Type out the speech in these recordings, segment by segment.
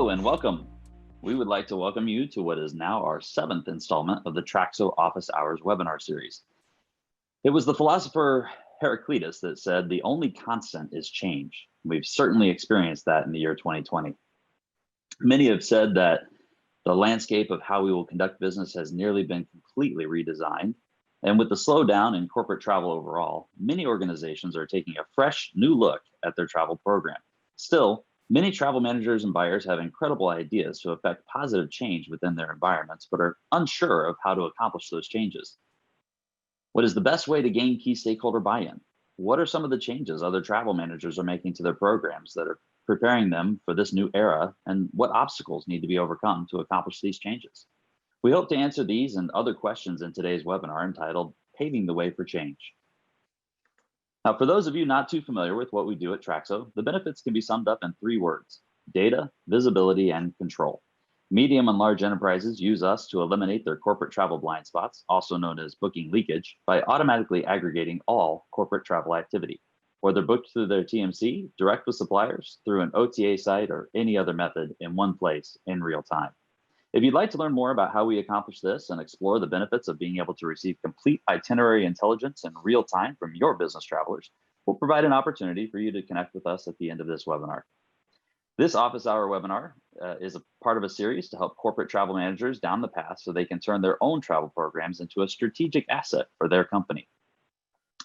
Hello and welcome. We would like to welcome you to what is now our 7th installment of the Traxo Office Hours webinar series. It was the philosopher Heraclitus that said the only constant is change. We've certainly experienced that in the year 2020. Many have said that the landscape of how we will conduct business has nearly been completely redesigned. And with the slowdown in corporate travel overall, many organizations are taking a fresh new look at their travel program. Still, many travel managers and buyers have incredible ideas to affect positive change within their environments, but are unsure of how to accomplish those changes. What is the best way to gain key stakeholder buy-in? What are some of the changes other travel managers are making to their programs that are preparing them for this new era, and what obstacles need to be overcome to accomplish these changes? We hope to answer these and other questions in today's webinar entitled Paving the Way for Change. Now, for those of you not too familiar with what we do at Traxo, the benefits can be summed up in 3 words: data, visibility, and control. Medium and large enterprises use us to eliminate their corporate travel blind spots, also known as booking leakage, by automatically aggregating all corporate travel activity, whether booked through their TMC, direct with suppliers, through an OTA site, or any other method in one place in real time. If you'd like to learn more about how we accomplish this and explore the benefits of being able to receive complete itinerary intelligence in real time from your business travelers, we'll provide an opportunity for you to connect with us at the end of this webinar. This office hour webinar is a part of a series to help corporate travel managers down the path so they can turn their own travel programs into a strategic asset for their company.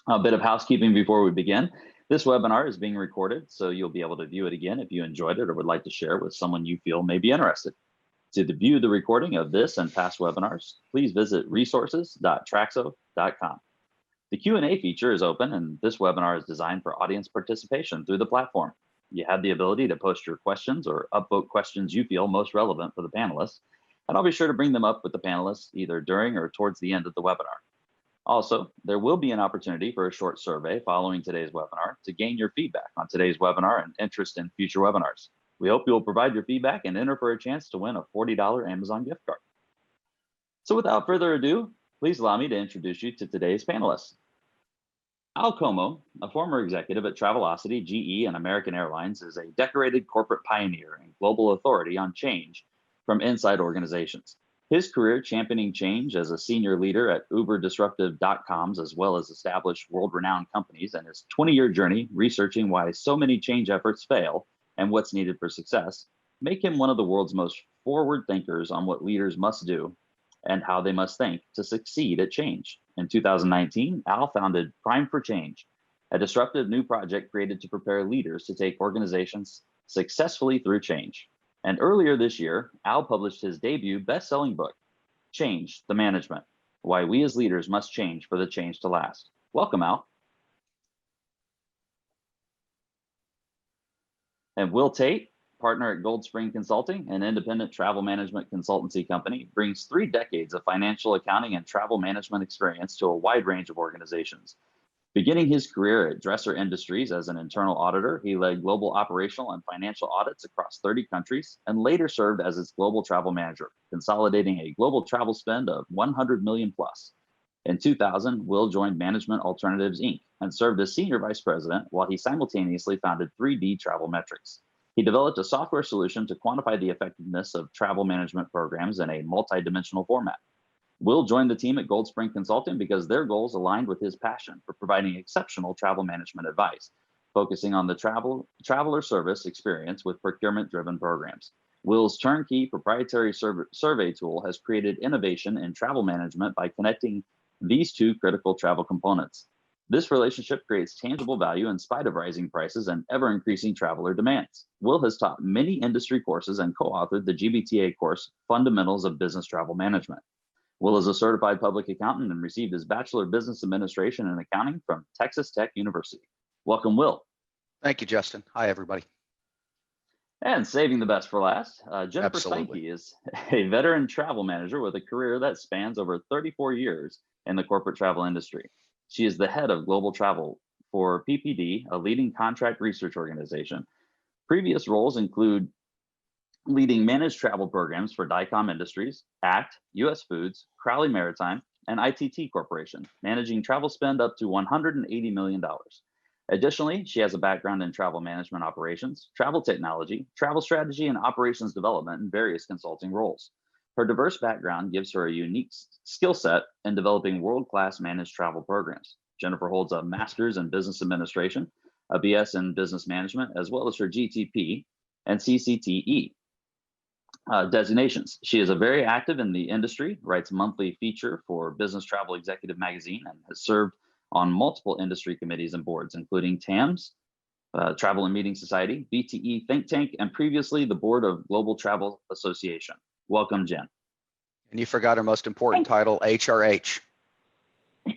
A bit of housekeeping before we begin. This webinar is being recorded, so you'll be able to view it again if you enjoyed it or would like to share with someone you feel may be interested. To view the recording of this and past webinars, please visit resources.traxo.com. The Q&A feature is open, and this webinar is designed for audience participation through the platform. You have the ability to post your questions or upvote questions you feel most relevant for the panelists, and I'll be sure to bring them up with the panelists either during or towards the end of the webinar. Also, there will be an opportunity for a short survey following today's webinar to gain your feedback on today's webinar and interest in future webinars. We hope you will provide your feedback and enter for a chance to win a $40 Amazon gift card. So without further ado, please allow me to introduce you to today's panelists. Al Comeaux, a former executive at Travelocity, GE, and American Airlines, is a decorated corporate pioneer and global authority on change from inside organizations. His career championing change as a senior leader at UberDisruptive.coms, as well as established world-renowned companies, and his 20-year journey researching why so many change efforts fail and what's needed for success, make him one of the world's most forward thinkers on what leaders must do and how they must think to succeed at change. In 2019, Al founded Prime for Change, a disruptive new project created to prepare leaders to take organizations successfully through change. And earlier this year, Al published his debut best-selling book, Change the Management: Why We as Leaders Must Change for the Change to Last. Welcome, Al. And Will Tate, partner at GoldSpring Consulting, an independent travel management consultancy company, brings 3 decades of financial accounting and travel management experience to a wide range of organizations. Beginning his career at Dresser Industries as an internal auditor, he led global operational and financial audits across 30 countries and later served as its global travel manager, consolidating a global travel spend of 100 million plus. In 2000, Will joined Management Alternatives, Inc. and served as senior vice president while he simultaneously founded 3D Travel Metrics. He developed a software solution to quantify the effectiveness of travel management programs in a multi-dimensional format. Will joined the team at GoldSpring Consulting because their goals aligned with his passion for providing exceptional travel management advice, focusing on the traveler service experience with procurement-driven programs. Will's turnkey proprietary survey tool has created innovation in travel management by connecting these 2 critical travel components. This relationship creates tangible value in spite of rising prices and ever-increasing traveler demands. Will has taught many industry courses and co-authored the GBTA course, Fundamentals of Business Travel Management. Will is a certified public accountant and received his Bachelor of Business Administration and Accounting from Texas Tech University. Welcome, Will. Thank you, Justin. Hi, everybody. And saving the best for last, Jennifer Absolutely. Steinke is a veteran travel manager with a career that spans over 34 years in the corporate travel industry. She is the head of global travel for PPD, a leading contract research organization. Previous roles include leading managed travel programs for DICOM Industries, ACT, US Foods, Crowley Maritime, and ITT Corporation, managing travel spend up to $180 million. Additionally, she has a background in travel management operations, travel technology, travel strategy, and operations development in various consulting roles. Her diverse background gives her a unique skill set in developing world-class managed travel programs. Jennifer holds a master's in business administration, a BS in business management, as well as her GTP and CCTE designations. She is a very active in the industry, writes monthly feature for Business Travel Executive magazine, and has served on multiple industry committees and boards, including TAMS, Travel and Meeting Society, BTE Think Tank, and previously the board of Global Travel Association. Welcome, Jen. And you forgot our most important title, HRH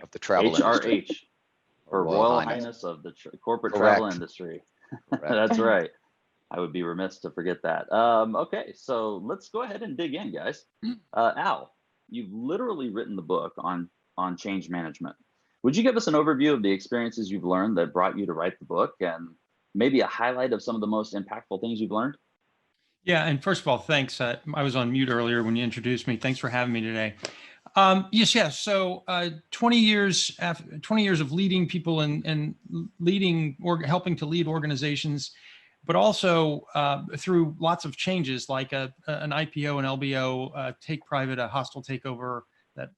of the travel industry. HRH, or Royal Highness of the Corporate Correct. Travel Industry. Correct. That's right. I would be remiss to forget that. Okay, so let's go ahead and dig in, guys. Al, you've literally written the book on change management. Would you give us an overview of the experiences you've learned that brought you to write the book, and maybe a highlight of some of the most impactful things you've learned? Yeah, and first of all, thanks. I was on mute earlier when you introduced me. Thanks for having me today. Yes. So 20 years of leading people and leading or helping to lead organizations, but also through lots of changes like an IPO, an LBO, take private, a hostile takeover that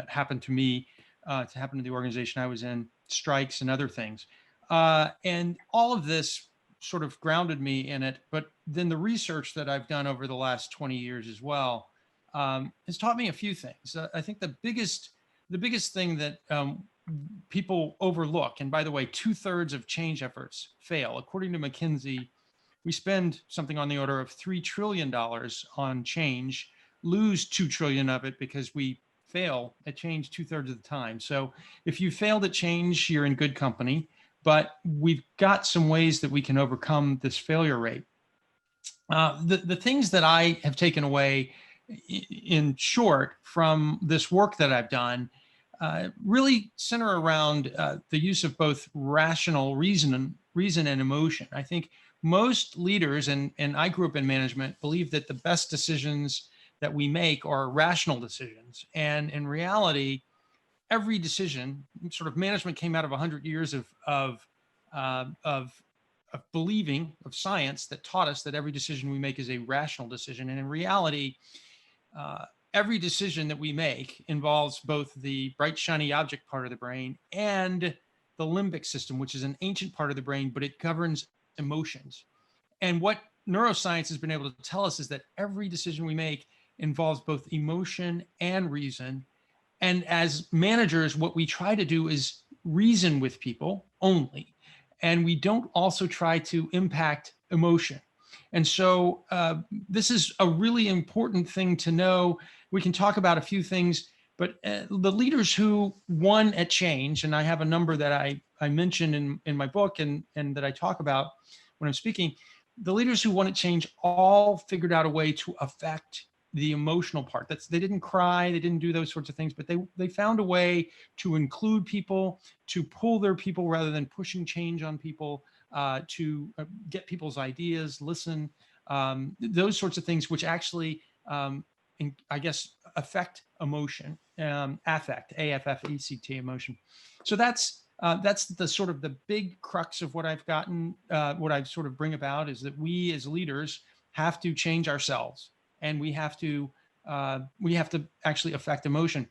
happened to me, to happen to the organization I was in, strikes and other things. And all of this sort of grounded me in it. But then the research that I've done over the last 20 years as well has taught me a few things. I think the biggest thing that people overlook, and by the way, 2/3 of change efforts fail. According to McKinsey, we spend something on the order of $3 trillion on change, lose 2 trillion of it because we fail at change 2/3 of the time. So if you failed at change, you're in good company, but we've got some ways that we can overcome this failure rate. The things that I have taken away in short from this work that I've done really center around the use of both rational reason and emotion. I think most leaders, and I grew up in management, believe that the best decisions that we make are rational decisions. And in reality, every decision, sort of management came out of 100 years of believing, of science that taught us that every decision we make is a rational decision. And in reality, every decision that we make involves both the bright, shiny object part of the brain and the limbic system, which is an ancient part of the brain, but it governs emotions. And what neuroscience has been able to tell us is that every decision we make involves both emotion and reason. And as managers, what we try to do is reason with people only. And we don't also try to impact emotion. And so this is a really important thing to know. We can talk about a few things, but the leaders who won at change, and I have a number that I mentioned in my book and that I talk about when I'm speaking, the leaders who won at change all figured out a way to affect the emotional part. They didn't cry, they didn't do those sorts of things, but they found a way to include people, to pull their people rather than pushing change on people, to get people's ideas, listen, those sorts of things, which actually, I guess, affect emotion, affect, A-F-F-E-C-T, emotion. So that's the sort of the big crux of what I've gotten, what I sort of bring about is that we as leaders have to change ourselves. And we have to actually affect emotion.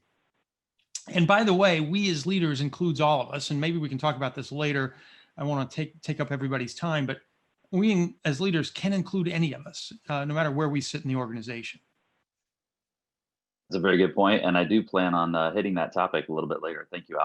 And by the way, we as leaders includes all of us, and maybe we can talk about this later. I want to take up everybody's time, but we as leaders can include any of us, no matter where we sit in the organization. That's a very good point, and I do plan on hitting that topic a little bit later. Thank you,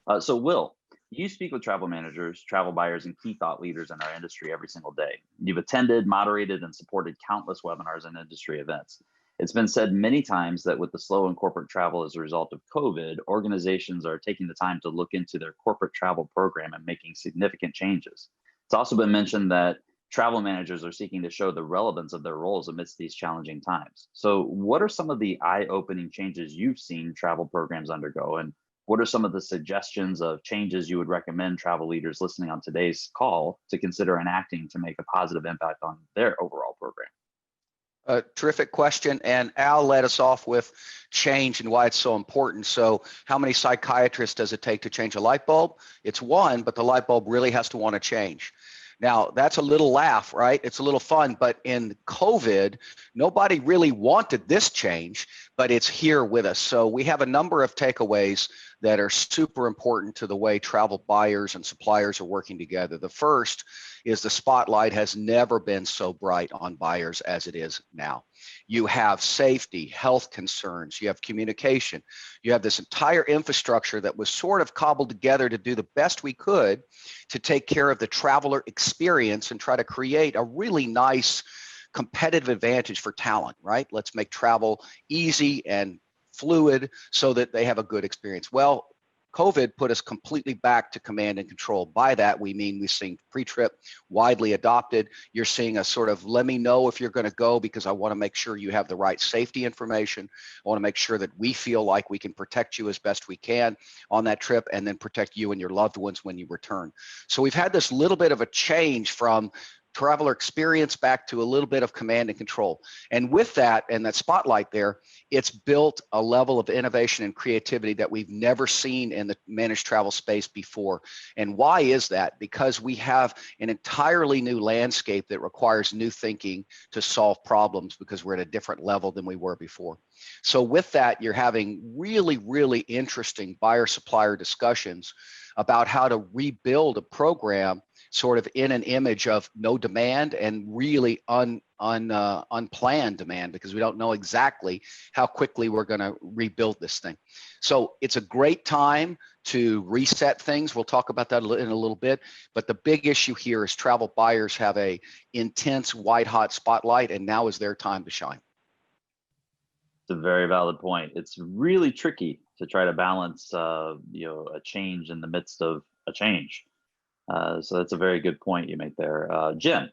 Al. So Will, you speak with travel managers, travel buyers, and key thought leaders in our industry every single day. You've attended, moderated, and supported countless webinars and industry events. It's been said many times that with the slow in corporate travel as a result of COVID, organizations are taking the time to look into their corporate travel program and making significant changes. It's also been mentioned that travel managers are seeking to show the relevance of their roles amidst these challenging times. So what are some of the eye-opening changes you've seen travel programs undergo, and what are some of the suggestions of changes you would recommend travel leaders listening on today's call to consider enacting to make a positive impact on their overall program? A terrific question. And Al led us off with change and why it's so important. So how many psychiatrists does it take to change a light bulb? It's one, but the light bulb really has to want to change. Now, that's a little laugh, right? It's a little fun, but in COVID, nobody really wanted this change, but it's here with us. So we have a number of takeaways that are super important to the way travel buyers and suppliers are working together. The first is the spotlight has never been so bright on buyers as it is now. You have safety, health concerns, you have communication, you have this entire infrastructure that was sort of cobbled together to do the best we could to take care of the traveler experience and try to create a really nice competitive advantage for talent, right? Let's make travel easy and fluid so that they have a good experience. Well, COVID put us completely back to command and control. By that, we mean we've seen pre-trip widely adopted. You're seeing a sort of, let me know if you're going to go because I want to make sure you have the right safety information. I want to make sure that we feel like we can protect you as best we can on that trip and then protect you and your loved ones when you return. So we've had this little bit of a change from traveler experience back to a little bit of command and control. And with that and that spotlight there, it's built a level of innovation and creativity that we've never seen in the managed travel space before. And why is that? Because we have an entirely new landscape that requires new thinking to solve problems because we're at a different level than we were before. So with that, you're having really, really interesting buyer-supplier discussions about how to rebuild a program sort of in an image of no demand and really unplanned demand because we don't know exactly how quickly we're going to rebuild this thing. So it's a great time to reset things. We'll talk about that in a little bit, but the big issue here is travel buyers have a intense white hot spotlight and now is their time to shine. It's a very valid point. It's really tricky to try to balance a change in the midst of a change. So that's a very good point you make there. Jim,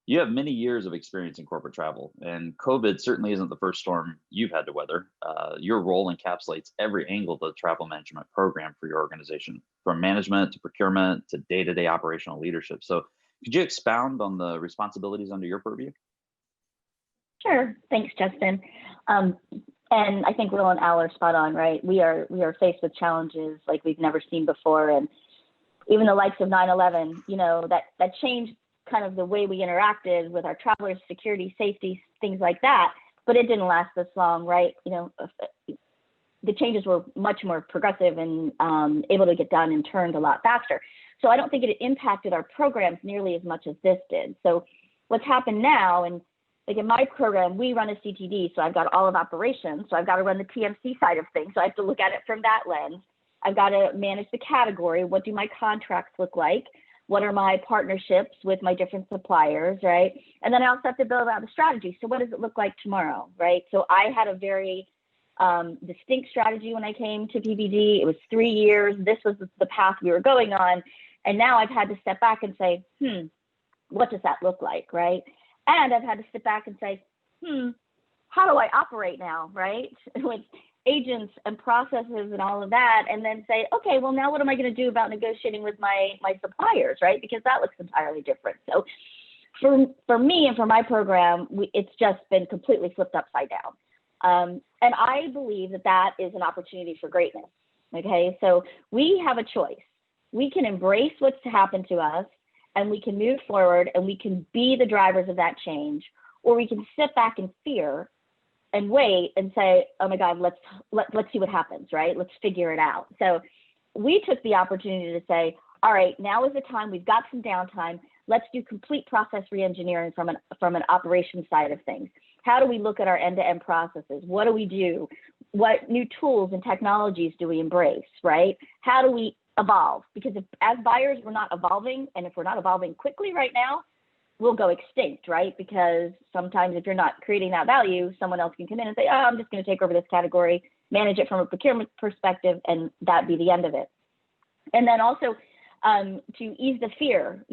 you have many years of experience in corporate travel, and COVID certainly isn't the first storm you've had to weather. Your role encapsulates every angle of the travel management program for your organization, from management to procurement to day-to-day operational leadership. So could you expound on the responsibilities under your purview? Sure. Thanks, Justin. And I think Will and Al are spot on, right? We are faced with challenges like we've never seen before. And even the likes of 9/11, that changed kind of the way we interacted with our travelers, security, safety, things like that. But it didn't last this long, right? The changes were much more progressive and able to get done and turned a lot faster. So I don't think it impacted our programs nearly as much as this did. So what's happened now, and like in my program, we run a CTD, so I've got all of operations. So I've got to run the TMC side of things. So I have to look at it from that lens. I've got to manage the category. What do my contracts look like? What are my partnerships with my different suppliers, right? And then I also have to build out a strategy. So what does it look like tomorrow, right? So I had a very distinct strategy when I came to PPG. It was 3 years. This was the path we were going on. And now I've had to step back and say, what does that look like, right? And I've had to sit back and say, how do I operate now, right? With agents and processes and all of that, and then say, okay, well, now what am I going to do about negotiating with my suppliers, right? Because that looks entirely different. So for me and for my program, it's just been completely flipped upside down. And I believe that is an opportunity for greatness, okay? So we have a choice. We can embrace what's happened to us, and we can move forward, and we can be the drivers of that change, or we can sit back in fear and wait and say, oh my God, let's see what happens, right? Let's figure it out. So we took the opportunity to say, all right, now is the time. We've got some downtime. Let's do complete process reengineering from an operations side of things. How do we look at our end-to-end processes? What do we do? What new tools and technologies do we embrace, right? How do we evolve? Because as buyers, we're not evolving. And if we're not evolving quickly right now, we'll go extinct, right? Because sometimes if you're not creating that value, someone else can come in and say, oh, I'm just going to take over this category, manage it from a procurement perspective, and that be the end of it. And then also to ease the fear,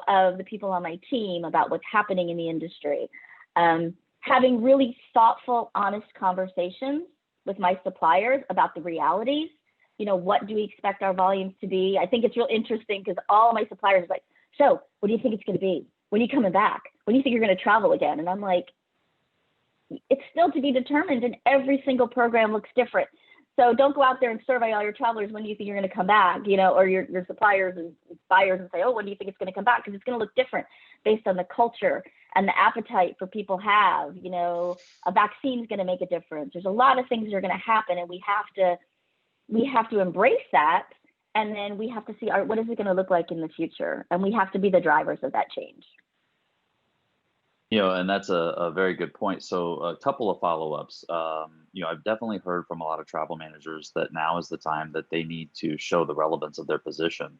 of the people on my team about what's happening in the industry, having really thoughtful, honest conversations with my suppliers about the realities. What do we expect our volumes to be? I think it's real interesting because all my suppliers are like, so what do you think it's going to be? When are you coming back? When do you think you're going to travel again? And I'm like, it's still to be determined, and every single program looks different. So don't go out there and survey all your travelers when do you think you're going to come back, or your suppliers and buyers, and say, oh, when do you think it's going to come back? Because it's going to look different based on the culture and the appetite for people have. A vaccine is going to make a difference. There's a lot of things that are going to happen, and we have to embrace that. And then we have to see, what is it going to look like in the future? And we have to be the drivers of that change. And that's a very good point. So a couple of follow-ups. I've definitely heard from a lot of travel managers that now is the time that they need to show the relevance of their position.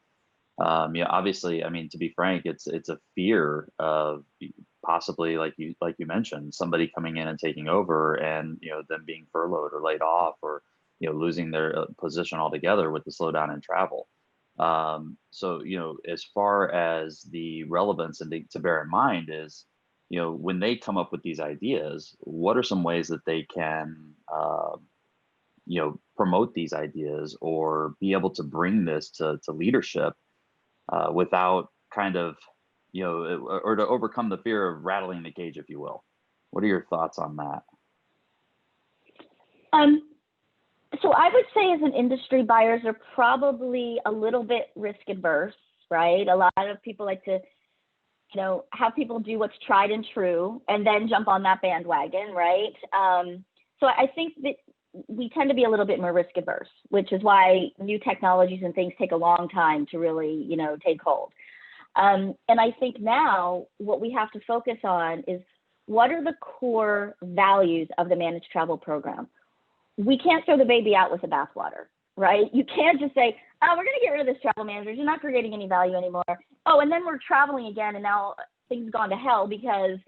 Obviously, to be frank, it's a fear of possibly, like you mentioned, somebody coming in and taking over, and them being furloughed or laid off, or losing their position altogether with the slowdown in travel. So as far as the relevance and to bear in mind is, when they come up with these ideas, what are some ways that they can, promote these ideas or be able to bring this to leadership without kind of, or to overcome the fear of rattling the cage, if you will? What are your thoughts on that? So I would say as an industry, buyers are probably a little bit risk adverse, right? A lot of people like to, have people do what's tried and true and then jump on that bandwagon, right? So I think that we tend to be a little bit more risk adverse, which is why new technologies and things take a long time to really, take hold. And I think now what we have to focus on is, what are the core values of the managed travel program? We can't throw the baby out with the bathwater, right? You can't just say, oh, we're going to get rid of this travel manager. You're not creating any value anymore. Oh, and then we're traveling again, and now things have gone to hell because,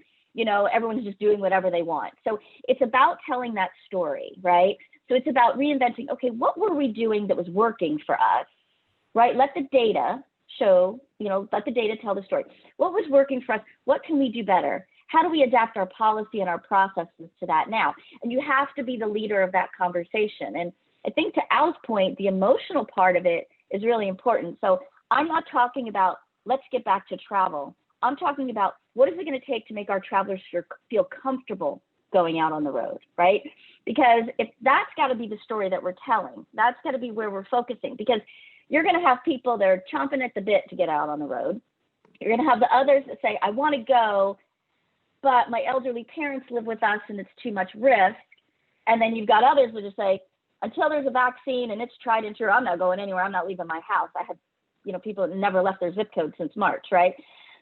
everyone's just doing whatever they want. So it's about telling that story, right? So it's about reinventing, okay, what were we doing that was working for us, right? Let the data show, let the data tell the story. What was working for us? What can we do better? How do we adapt our policy and our processes to that now? And you have to be the leader of that conversation. And I think to Al's point, the emotional part of it is really important. So I'm not talking about, let's get back to travel. I'm talking about, what is it going to take to make our travelers feel comfortable going out on the road, right? Because if that's got to be the story that we're telling, that's got to be where we're focusing, because you're going to have people that are chomping at the bit to get out on the road. You're going to have the others that say, I want to go, but my elderly parents live with us and it's too much risk. And then you've got others that just say, until there's a vaccine and it's tried and true, I'm not going anywhere. I'm not leaving my house. I have, people that never left their zip code since March, right?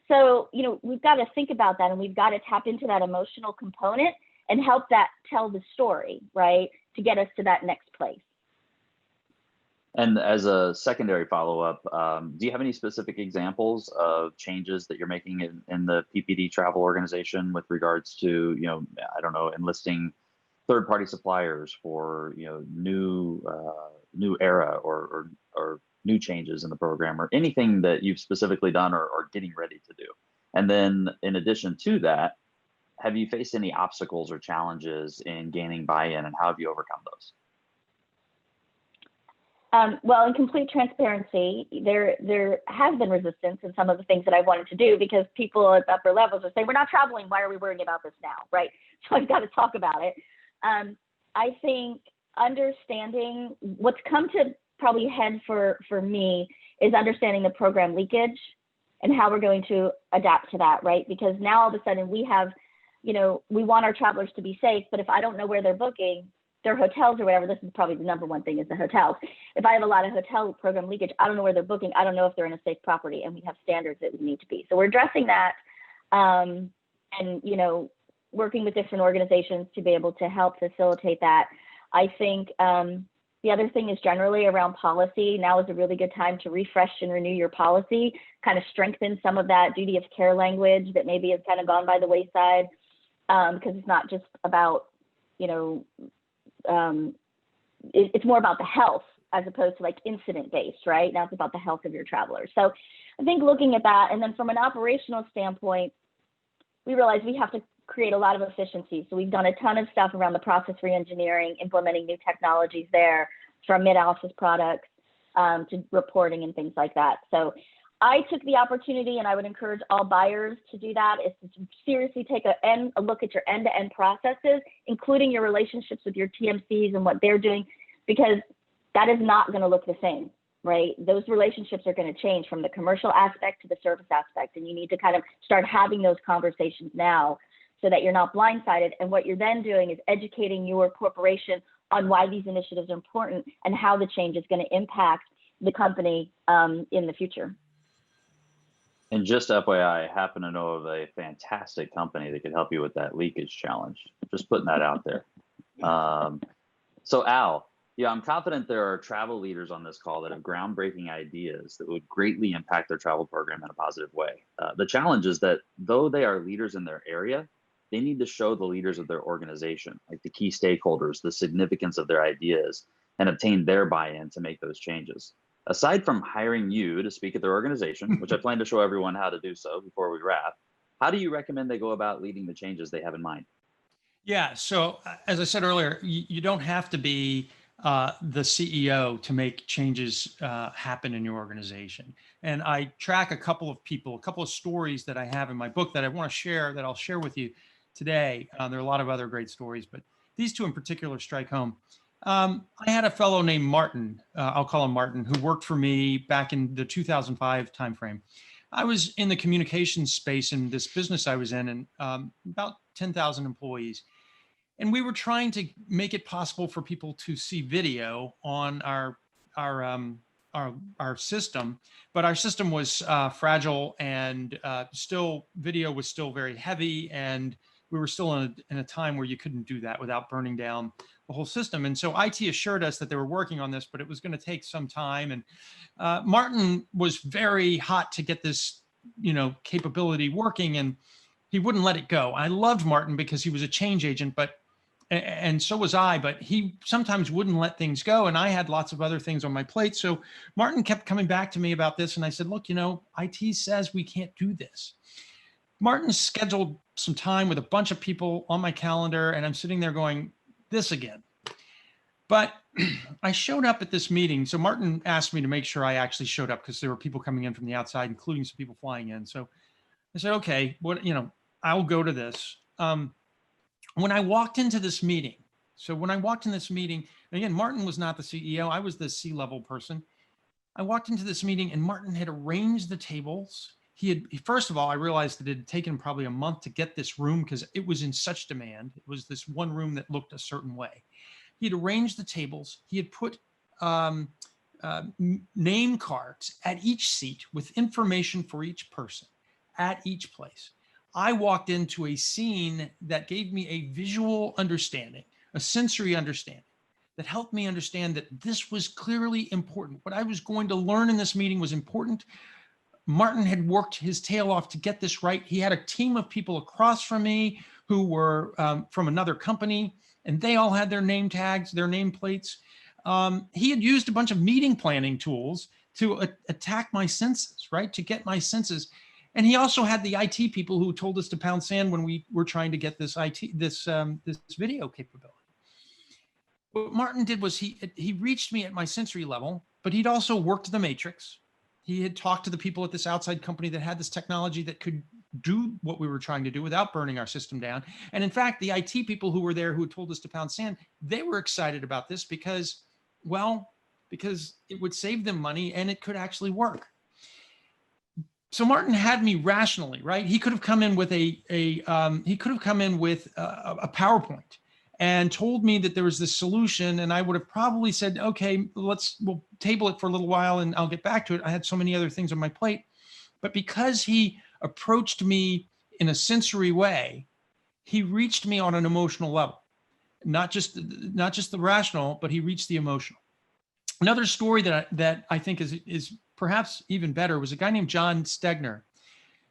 So, we've got to think about that, and we've got to tap into that emotional component and help that tell the story, right, to get us to that next place. And as a secondary follow-up, do you have any specific examples of changes that you're making in the PPD travel organization with regards to, enlisting third-party suppliers for, new era or new changes in the program, or anything that you've specifically done or getting ready to do? And then in addition to that, have you faced any obstacles or challenges in gaining buy-in, and how have you overcome those? Well, in complete transparency, there has been resistance in some of the things that I wanted to do, because people at upper levels are saying, we're not traveling, why are we worrying about this now, right? So I've got to talk about it. I think understanding what's come to probably head for me is understanding the program leakage and how we're going to adapt to that, right? Because now all of a sudden we have, we want our travelers to be safe, but if I don't know where they're booking their hotels or whatever, this is probably the number one thing, is the hotels. If I have a lot of hotel program leakage, I don't know where they're booking. I don't know if they're in a safe property, and we have standards that we need to be. So we're addressing that, and, working with different organizations to be able to help facilitate that. I think the other thing is generally around policy. Now is a really good time to refresh and renew your policy, kind of strengthen some of that duty of care language that maybe has kind of gone by the wayside, because it's not just about, it's more about the health as opposed to like incident based, right? Now it's about the health of your travelers. So I think looking at that, and then from an operational standpoint, we realize we have to create a lot of efficiency. So we've done a ton of stuff around the process reengineering, implementing new technologies there, from mid-office products to reporting and things like that. So I took the opportunity, and I would encourage all buyers to do that, is to seriously take a look at your end-to-end processes, including your relationships with your TMCs and what they're doing, because that is not going to look the same, right? Those relationships are going to change from the commercial aspect to the service aspect, and you need to kind of start having those conversations now so that you're not blindsided. And what you're then doing is educating your corporation on why these initiatives are important and how the change is going to impact the company in the future. And just FYI, I happen to know of a fantastic company that could help you with that leakage challenge. Just putting that out there. So Al, yeah, I'm confident there are travel leaders on this call that have groundbreaking ideas that would greatly impact their travel program in a positive way. The challenge is that though they are leaders in their area, they need to show the leaders of their organization, like the key stakeholders, the significance of their ideas, and obtain their buy-in to make those changes. Aside from hiring you to speak at their organization, which I plan to show everyone how to do so before we wrap, how do you recommend they go about leading the changes they have in mind? Yeah. So as I said earlier, you don't have to be the CEO to make changes happen in your organization. And I track a couple of people, a couple of stories that I have in my book that I want to share, that I'll share with you today. There are a lot of other great stories, but these two in particular strike home. I had a fellow named Martin, I'll call him Martin, who worked for me back in the 2005 timeframe. I was in the communications space in this business I was in, and about 10,000 employees. And we were trying to make it possible for people to see video on our system, but our system was fragile, and video was still very heavy, and we were still in a time where you couldn't do that without burning down the whole system. And so IT assured us that they were working on this, but it was going to take some time. And Martin was very hot to get this, capability working, and he wouldn't let it go. I loved Martin because he was a change agent, and so was I, but he sometimes wouldn't let things go. And I had lots of other things on my plate. So Martin kept coming back to me about this. And I said, look, IT says we can't do this. Martin scheduled some time with a bunch of people on my calendar, and I'm sitting there going, this again. But I showed up at this meeting. So Martin asked me to make sure I actually showed up because there were people coming in from the outside, including some people flying in. So I said, okay, I'll go to this. When I walked into this meeting, again, Martin was not the CEO. I was the C-level person. I walked into this meeting and Martin had arranged the tables. First of all, I realized that it had taken probably a month to get this room because it was in such demand. It was this one room that looked a certain way. He had arranged the tables. He had put name cards at each seat with information for each person at each place. I walked into a scene that gave me a visual understanding, a sensory understanding that helped me understand that this was clearly important. What I was going to learn in this meeting was important. Martin had worked his tail off to get this right. He had a team of people across from me who were from another company, and they all had their name tags, their nameplates. He had used a bunch of meeting planning tools to attack my senses, right? To get my senses. And he also had the IT people who told us to pound sand when we were trying to get this video capability. What Martin did was he reached me at my sensory level, but he'd also worked the matrix. He had talked to the people at this outside company that had this technology that could do what we were trying to do without burning our system down. And in fact, the IT people who were there who told us to pound sand, they were excited about this because it would save them money and it could actually work. So Martin had me rationally, right? He could have come in with a PowerPoint and told me that there was this solution, and I would have probably said, okay, we'll table it for a little while and I'll get back to it. I had so many other things on my plate. But because he approached me in a sensory way, he reached me on an emotional level, not just the rational, but he reached the emotional. Another story that I think is perhaps even better was a guy named John Stegner.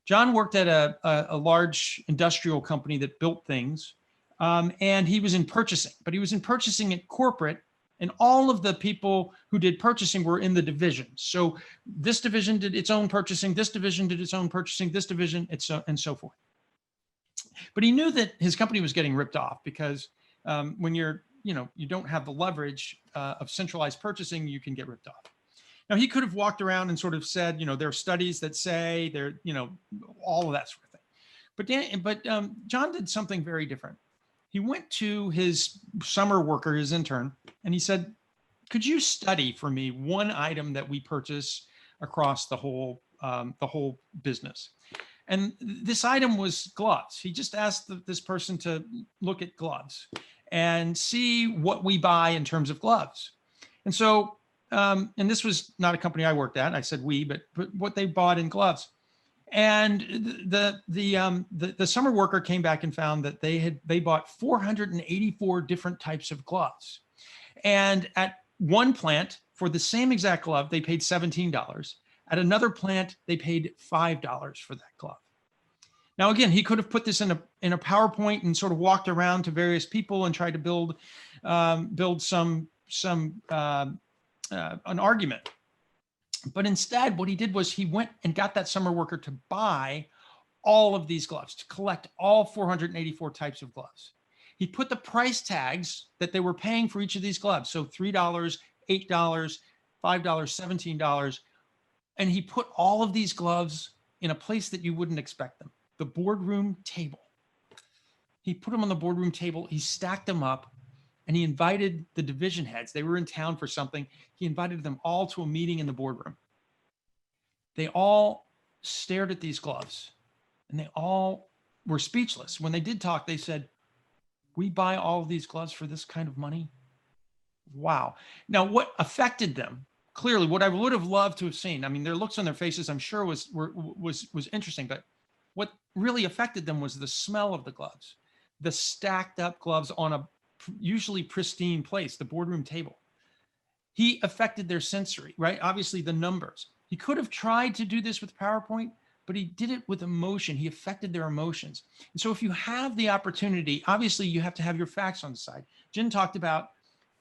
John worked at a large industrial company that built things, and he was in purchasing, but he was in purchasing at corporate, and all of the people who did purchasing were in the divisions. So this division did its own purchasing, this division did its own purchasing, this division, and so forth. But he knew that his company was getting ripped off because when you don't have the leverage of centralized purchasing, you can get ripped off. Now, he could have walked around and sort of said, there are studies that say all of that sort of thing. But John did something very different. He went to his summer worker, his intern, and he said, could you study for me one item that we purchase across the whole business? And this item was gloves. He just asked this person to look at gloves and see what we buy in terms of gloves. And so, and this was not a company I worked at. I said we, but what they bought in gloves. And the summer worker came back and found that they bought 484 different types of gloves. And at one plant for the same exact glove, they paid $17. At another plant, they paid $5 for that glove. Now, again, he could have put this in a PowerPoint and sort of walked around to various people and tried to build an argument. But instead, what he did was he went and got that summer worker to buy all of these gloves, to collect all 484 types of gloves. He put the price tags that they were paying for each of these gloves. So $3, $8, $5, $17. And he put all of these gloves in a place that you wouldn't expect them, the boardroom table. He put them on the boardroom table. He stacked them up and he invited the division heads. They were in town for something. He invited them all to a meeting in the boardroom. They all stared at these gloves and they all were speechless. When they did talk, they said, we buy all of these gloves for this kind of money? Wow. Now, what affected them? Clearly, what I would have loved to have seen, I mean, their looks on their faces, I'm sure was interesting, but what really affected them was the smell of the gloves, the stacked up gloves on a usually pristine place, the boardroom table. He affected their sensory, right? Obviously the numbers. He could have tried to do this with PowerPoint, but he did it with emotion. He affected their emotions. And so if you have the opportunity, obviously you have to have your facts on the side. Jen talked about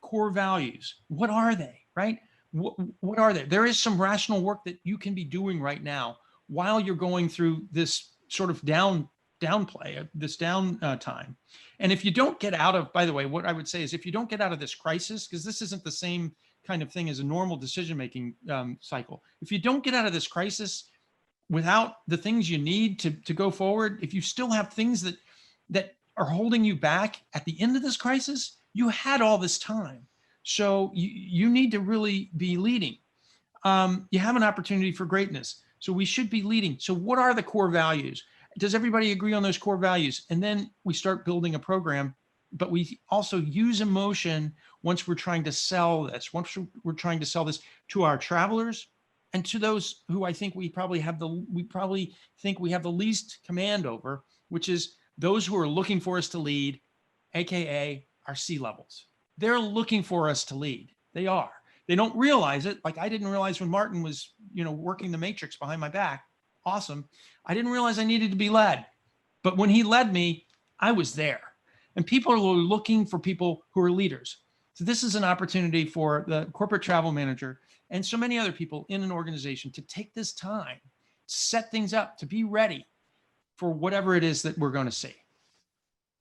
core values. What are they, right? What are they? There is some rational work that you can be doing right now while you're going through this sort of downplay, this downtime. And if you don't get out of, by the way, what I would say is if you don't get out of this crisis, because this isn't the same kind of thing as a normal decision-making cycle. If you don't get out of this crisis without the things you need to go forward, if you still have things that are holding you back at the end of this crisis, you had all this time. So you need to really be leading. You have an opportunity for greatness. So we should be leading. So what are the core values? Does everybody agree on those core values? And then we start building a program, but we also use emotion once we're trying to sell this, once we're trying to sell this to our travelers and to those who I think we probably think we have the least command over, which is those who are looking for us to lead, AKA our C-levels. They're looking for us to lead. They are. They don't realize it. Like I didn't realize when Martin was, working the matrix behind my back. Awesome. I didn't realize I needed to be led. But when he led me, I was there. And people are looking for people who are leaders. So this is an opportunity for the corporate travel manager and so many other people in an organization to take this time, set things up, to be ready for whatever it is that we're going to see.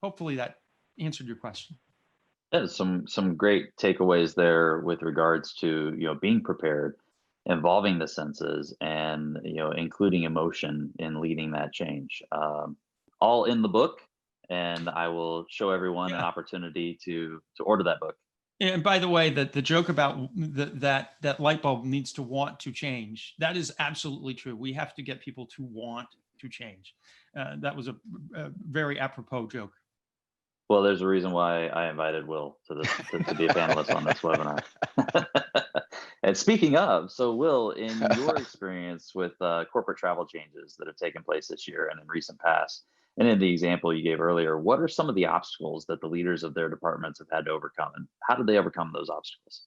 Hopefully that answered your question. Yeah, some great takeaways there with regards to being prepared, involving the senses, and including emotion in leading that change. All in the book, and I will show everyone an opportunity to order that book. And by the way, the joke about that light bulb needs to want to change, that is absolutely true. We have to get people to want to change. That was a very apropos joke. Well, there's a reason why I invited Will to be a panelist on this webinar. And speaking of, so Will, in your experience with corporate travel changes that have taken place this year and in recent past, and in the example you gave earlier, what are some of the obstacles that the leaders of their departments have had to overcome, and how did they overcome those obstacles?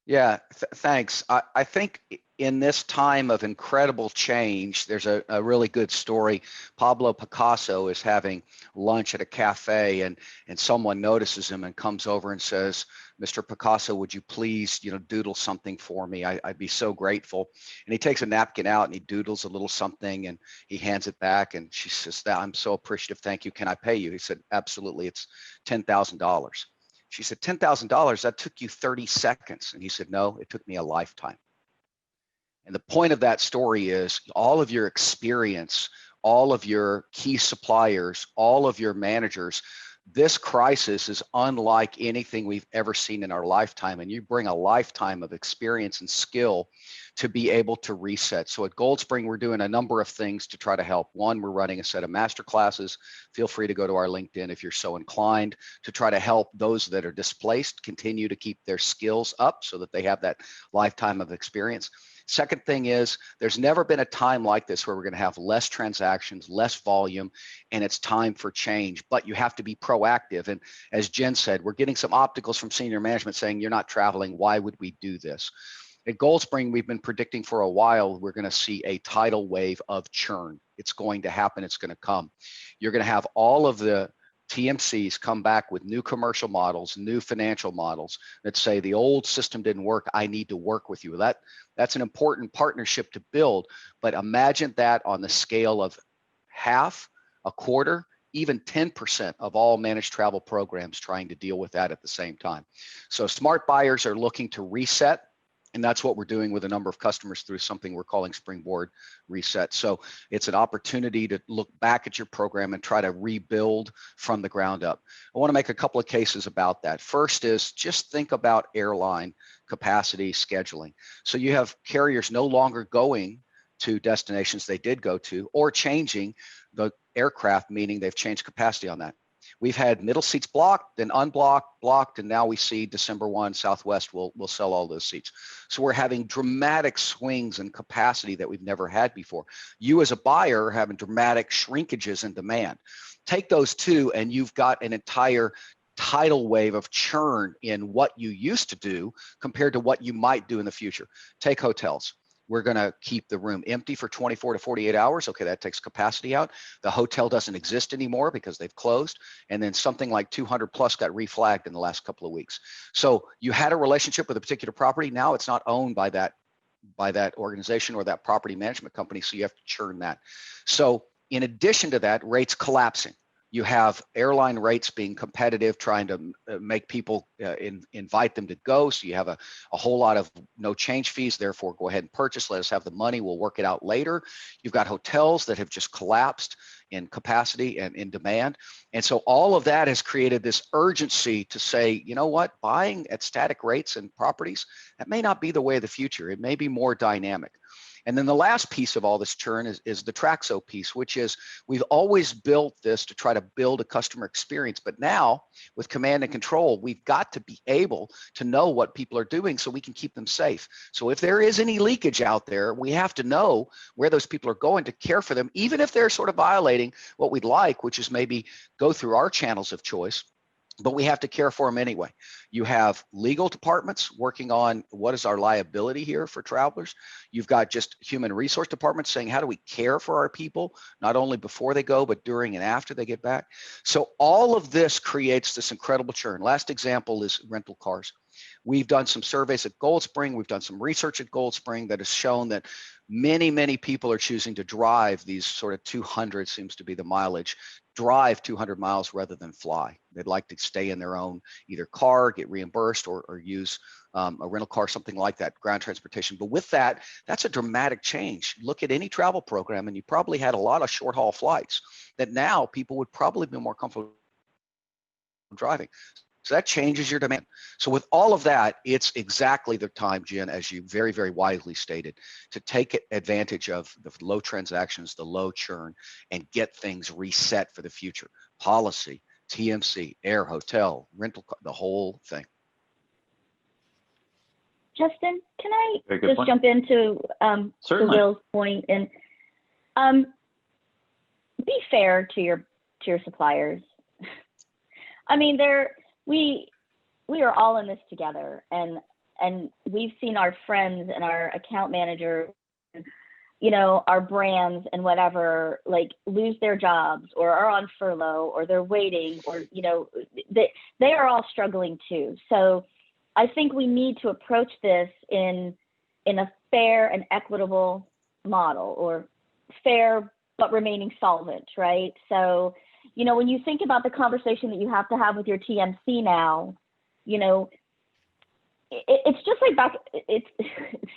Yeah, thanks. I think in this time of incredible change, there's a really good story. Pablo Picasso is having lunch at a cafe, and someone notices him and comes over and says, "Mr. Picasso, would you please, doodle something for me? I'd be so grateful." And he takes a napkin out and he doodles a little something and he hands it back. And she says, "I'm so appreciative. Thank you. Can I pay you?" He said, "Absolutely. It's $10,000. She said, $10,000, that took you 30 seconds. And he said, "No, it took me a lifetime." And the point of that story is all of your experience, all of your key suppliers, all of your managers, this crisis is unlike anything we've ever seen in our lifetime. And you bring a lifetime of experience and skill to be able to reset. So at GoldSpring, we're doing a number of things to try to help. One, we're running a set of master classes. Feel free to go to our LinkedIn if you're so inclined, to try to help those that are displaced continue to keep their skills up so that they have that lifetime of experience. Second thing is, there's never been a time like this where we're going to have less transactions, less volume, and it's time for change, but you have to be proactive. And as Jen said, we're getting some opticals from senior management saying, you're not traveling, why would we do this? At GoldSpring, we've been predicting for a while, we're going to see a tidal wave of churn. It's going to happen, it's going to come. You're going to have all of the TMCs come back with new commercial models, new financial models that say the old system didn't work, I need to work with you. That's an important partnership to build, but imagine that on the scale of half, a quarter, even 10% of all managed travel programs trying to deal with that at the same time. So smart buyers are looking to reset. And that's what we're doing with a number of customers through something we're calling Springboard Reset. So it's an opportunity to look back at your program and try to rebuild from the ground up. I want to make a couple of cases about that. First is just think about airline capacity scheduling. So you have carriers no longer going to destinations they did go to or changing the aircraft, meaning they've changed capacity on that. We've had middle seats blocked, then unblocked, blocked, and now we see December 1, Southwest will sell all those seats. So we're having dramatic swings in capacity that we've never had before. You as a buyer are having dramatic shrinkages in demand. Take those two and you've got an entire tidal wave of churn in what you used to do compared to what you might do in the future. Take hotels. We're going to keep the room empty for 24 to 48 hours. Okay, that takes capacity out. The hotel doesn't exist anymore because they've closed. And then something like 200 plus got reflagged in the last couple of weeks. So you had a relationship with a particular property. Now it's not owned by that organization or that property management company. So you have to churn that. So in addition to that, rates collapsing. You have airline rates being competitive, trying to make people invite them to go. So you have a whole lot of no change fees. Therefore, go ahead and purchase. Let us have the money. We'll work it out later. You've got hotels that have just collapsed in capacity and in demand. And so all of that has created this urgency to say, you know what, buying at static rates and properties, that may not be the way of the future. It may be more dynamic. And then the last piece of all this churn is the Traxo piece, which is we've always built this to try to build a customer experience. But now with command and control, we've got to be able to know what people are doing so we can keep them safe. So if there is any leakage out there, we have to know where those people are going to care for them, even if they're sort of violating what we'd like, which is maybe go through our channels of choice. But we have to care for them anyway. You have legal departments working on what is our liability here for travelers. You've got just human resource departments saying, how do we care for our people, not only before they go, but during and after they get back? So all of this creates this incredible churn. Last example is rental cars. We've done some surveys at GoldSpring. We've done some research at GoldSpring that has shown that many people are choosing to drive these sort of 200 seems to be the mileage, drive 200 miles rather than fly. They'd like to stay in their own either car, get reimbursed, or use a rental car, something like that, ground transportation. But with that, that's a dramatic change. Look at any travel program, and you probably had a lot of short haul flights that now people would probably be more comfortable driving. So that changes your demand. So with all of that, it's exactly the time, Jen, as you very wisely stated, to take advantage of the low transactions, the low churn, and get things reset for the future. Policy, TMC, air, hotel, rental, the whole thing. Justin, can I just point. jump into to Will's point and be fair to your suppliers? I mean, we are all in this together, and we've seen our friends and our account managers, you know, our brands and whatever, like lose their jobs or are on furlough or they're waiting, or, you know, they are all struggling too. So I think we need to approach this in a fair and equitable model, or fair but remaining solvent, right? So, you know, when you think about the conversation that you have to have with your TMC now, you know, it's just like back, it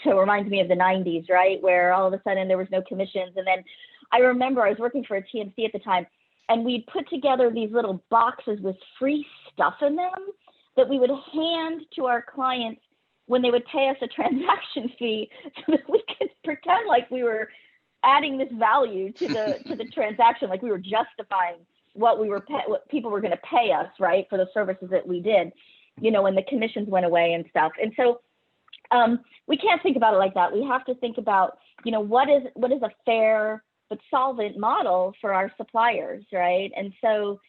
so reminds me of the 90s, right? Where all of a sudden there was no commissions. And then I remember I was working for a TMC at the time, and we'd put together these little boxes with free stuff in them that we would hand to our clients when they would pay us a transaction fee, so that we could pretend like we were adding this value to the transaction, like we were justifying what what people were going to pay us, right, for the services that we did, when the commissions went away and stuff. And so we can't think about it like that. We have to think about, what is a fair but solvent model for our suppliers, right? And so,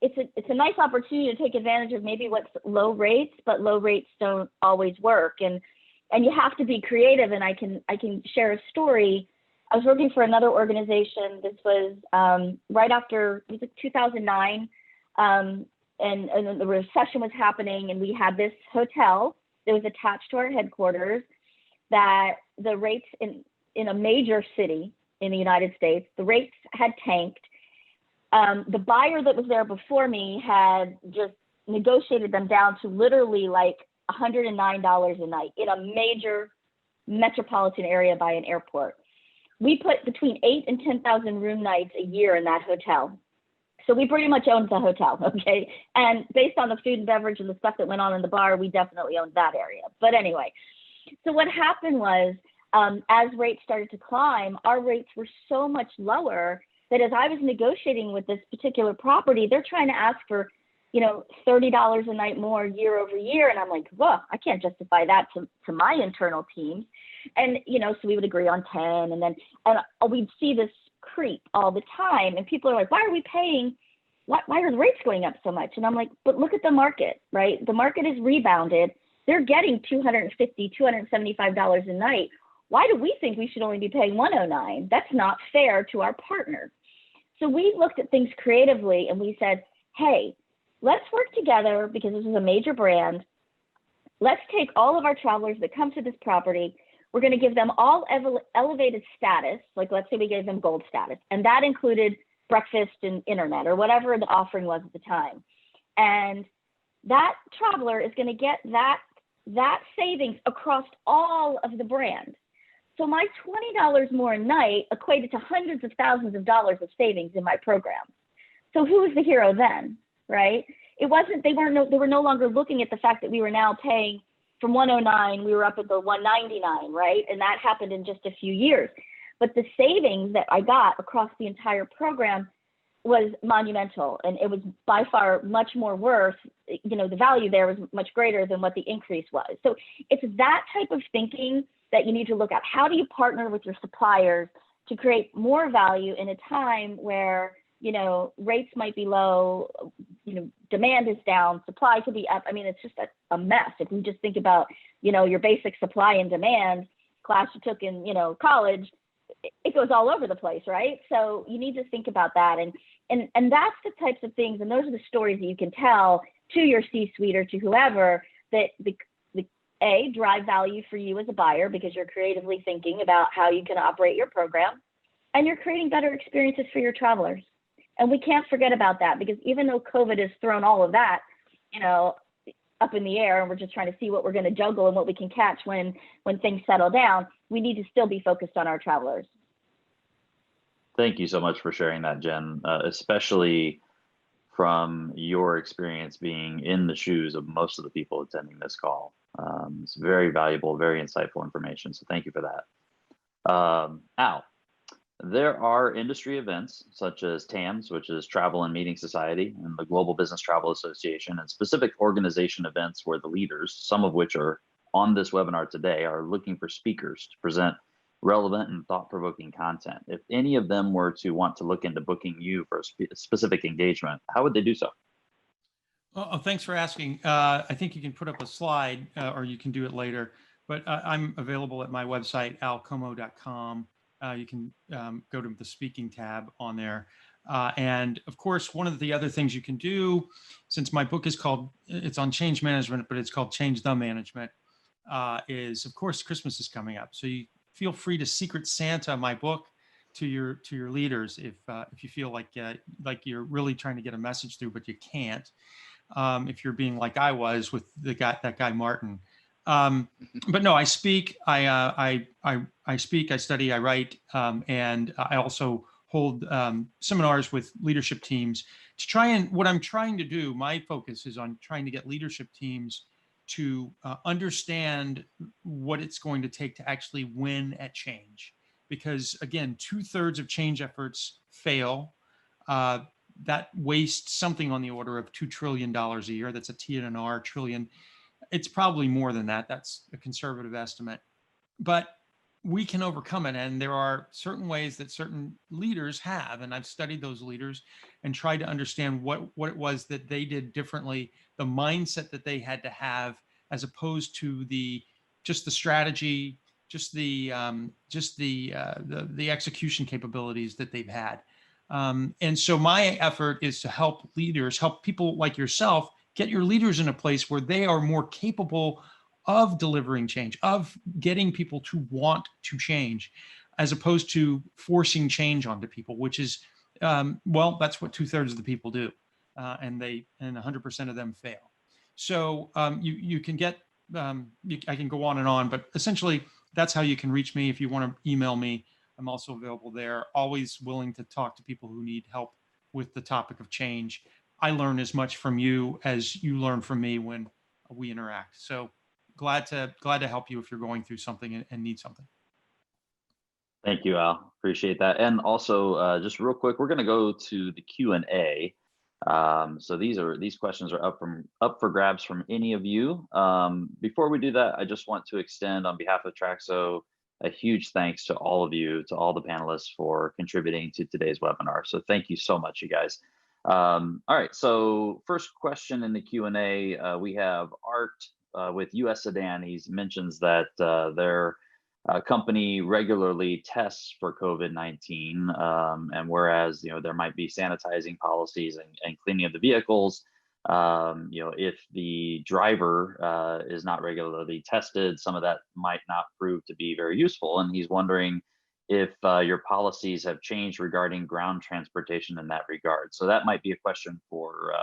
it's a nice opportunity to take advantage of maybe what's low rates, but low rates don't always work. And you have to be creative. And I can share a story. I was working for another organization. This was right after, it was 2009. And the recession was happening, and we had this hotel that was attached to our headquarters, that the rates in a major city in the United States, the rates had tanked. The buyer that was there before me had just negotiated them down to literally like $109 a night in a major metropolitan area by an airport. We put between 8,000 and 10,000 room nights a year in that hotel. So we pretty much owned the hotel, okay? And based on the food and beverage and the stuff that went on in the bar, we definitely owned that area. But anyway, so what happened was, as rates started to climb, our rates were so much lower that as I was negotiating with this particular property, they're trying to ask for, $30 a night more year over year. And I'm like, well, I can't justify that to my internal teams. And, so we would agree on 10, and we'd see this creep all the time. And people are like, why are we paying? Why are the rates going up so much? And I'm like, but look at the market, right? The market is rebounded. They're getting $250, $275 a night. Why do we think we should only be paying $109? That's not fair to our partner. So we looked at things creatively, and we said, hey, let's work together, because this is a major brand. Let's take all of our travelers that come to this property. We're going to give them all elevated status. Like, let's say we gave them gold status, and that included breakfast and internet or whatever the offering was at the time. And that traveler is going to get that savings across all of the brand. So my $20 more a night equated to hundreds of thousands of dollars of savings in my program. So who was the hero then, right? It wasn't, they were no longer looking at the fact that we were now paying from 109, we were up at the 199, right? And that happened in just a few years. But the savings that I got across the entire program was monumental. And it was by far much more worth, the value there was much greater than what the increase was. So it's that type of thinking that you need to look at. How do you partner with your suppliers to create more value in a time where, rates might be low, demand is down, supply could be up. I mean, it's just a mess. If you just think about, your basic supply and demand class you took in, college, it goes all over the place, right? So you need to think about that. And that's the types of things, and those are the stories that you can tell to your C-suite or to whoever, that drive value for you as a buyer, because you're creatively thinking about how you can operate your program, and you're creating better experiences for your travelers. And we can't forget about that, because even though COVID has thrown all of that, up in the air, and we're just trying to see what we're going to juggle and what we can catch when things settle down, we need to still be focused on our travelers. Thank you so much for sharing that, Jen, especially from your experience being in the shoes of most of the people attending this call. It's very valuable, very insightful information. So thank you for that. Al, there are industry events such as TAMS, which is Travel and Meeting Society, and the Global Business Travel Association, and specific organization events where the leaders, some of which are on this webinar today, are looking for speakers to present relevant and thought-provoking content. If any of them were to want to look into booking you for a specific engagement, how would they do so? Oh, thanks for asking. I think you can put up a slide, or you can do it later, but I'm available at my website, alcomeaux.com. You can go to the speaking tab on there. And of course, one of the other things you can do, since my book is it's on change management, but it's called Change the Management, is, of course, Christmas is coming up. So you feel free to Secret Santa my book to your leaders if you feel like you're really trying to get a message through, but you can't. if you're being like I was with that guy Martin. But no, I speak, I speak, I study, I write, and I also hold seminars with leadership teams to try and, what I'm trying to do, my focus is on trying to get leadership teams to understand what it's going to take to actually win at change. Because again, 2/3 of change efforts fail. That wastes something on the order of $2 trillion a year. That's a T and an R trillion. It's probably more than that. That's a conservative estimate. But we can overcome it. And there are certain ways that certain leaders have, and I've studied those leaders and tried to understand what it was that they did differently, the mindset that they had to have, as opposed to just the strategy, just the execution capabilities that they've had. And so my effort is to help leaders, help people like yourself, get your leaders in a place where they are more capable of delivering change, of getting people to want to change, as opposed to forcing change onto people, which is, well, that's what 2/3 of the people do. And 100% of them fail. So you can get, I can go on and on, but essentially that's how you can reach me. If you want to email me, I'm also available there, always willing to talk to people who need help with the topic of change. I learn as much from you as you learn from me when we interact. So glad to help you if you're going through something and need something. Thank you, Al. Appreciate that. And also, just real quick, we're going to go to the Q&A. So these questions are up for grabs from any of you. Before we do that, I just want to extend on behalf of Traxo a huge thanks to all of you, to all the panelists for contributing to today's webinar. So thank you so much, you guys. All right, so first question in the Q&A, we have Art with US Sedan. He mentions that their company regularly tests for COVID-19, and whereas there might be sanitizing policies and cleaning of the vehicles, if the driver is not regularly tested, some of that might not prove to be very useful. And he's wondering if your policies have changed regarding ground transportation in that regard. So that might be a question for